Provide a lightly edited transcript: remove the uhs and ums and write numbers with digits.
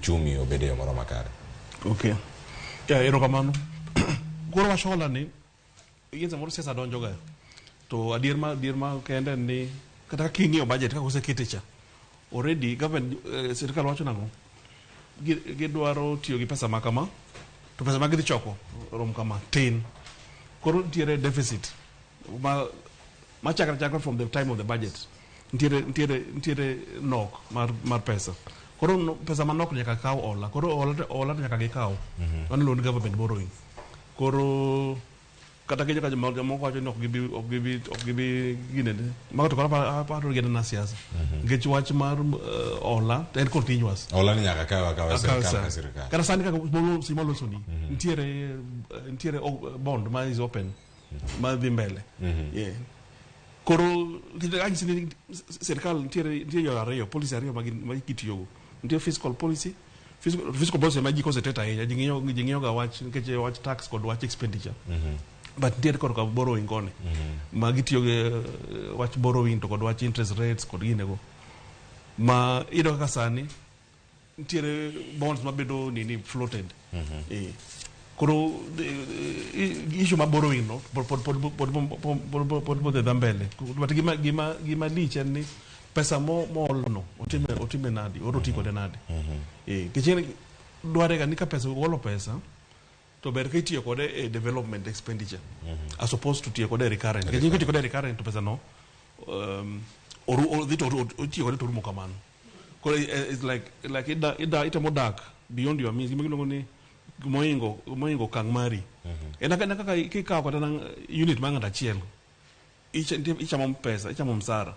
uchumi obede moro makare. Okay. Ya erokamano. Koro wach hola ni yenza moro siasa donjo ga. To adier ma kende ni kata king'iyo budget kaka osekete cha. Already government sirkal wacho nango. Gidwaro tiyo gi pesa makama. To pesa magidhi choko rom kama tin. Koro tiere deficit. Ma chakra from the time of the budget. Ntiere nok mar pesa. Koro pesa manok nyaka kaw ola. Koro ola nyaka gikaw. Mano loan government borrowing. Koro kata kejo ka jomoko wacho ni ok gibi ginene. Mako to koro aparo gena na siasa. Ngech wach mar ola en continuous. Ola ni nyaka kaw sirkal. Kata sani kaka simolo soni. Ntiere bond ma is open. Ma dhi mbele. Yeah. Koro kita sirkal ntiere yo ariyo, policy ariyo ma kitiyogo. Ntiere fiscal policy. Fiscal policy ma jiko seteta ahinya. Jing'iyo ga wach nikech wach tax kod wach expenditure. But ntiere kod ka borrowing kone. Ma gitiyo gi wach borrowing to kod wach interest rates kod ginego. Ma ido kaka sani ntiere bonds ma bedo floated. Koro issue ma borrowing no pod the mbele. But gima lich en ni pesa mo no otime nadi oro tiko de nadi. Kichene dware ga ni ka pesa wolo pesa to ber ka itiyo kode e development expenditure as opposed to tiyo kode recurrent. Kichene tiyo kode recurrent to pesa no tiyo kode to rumo kamano. Koro it's like ita modak beyond your means. Gima ni moingo kang mari. Enaka kaka kikaw kata nang unit mangata chiel. Ichamo pesa, ichamo msara.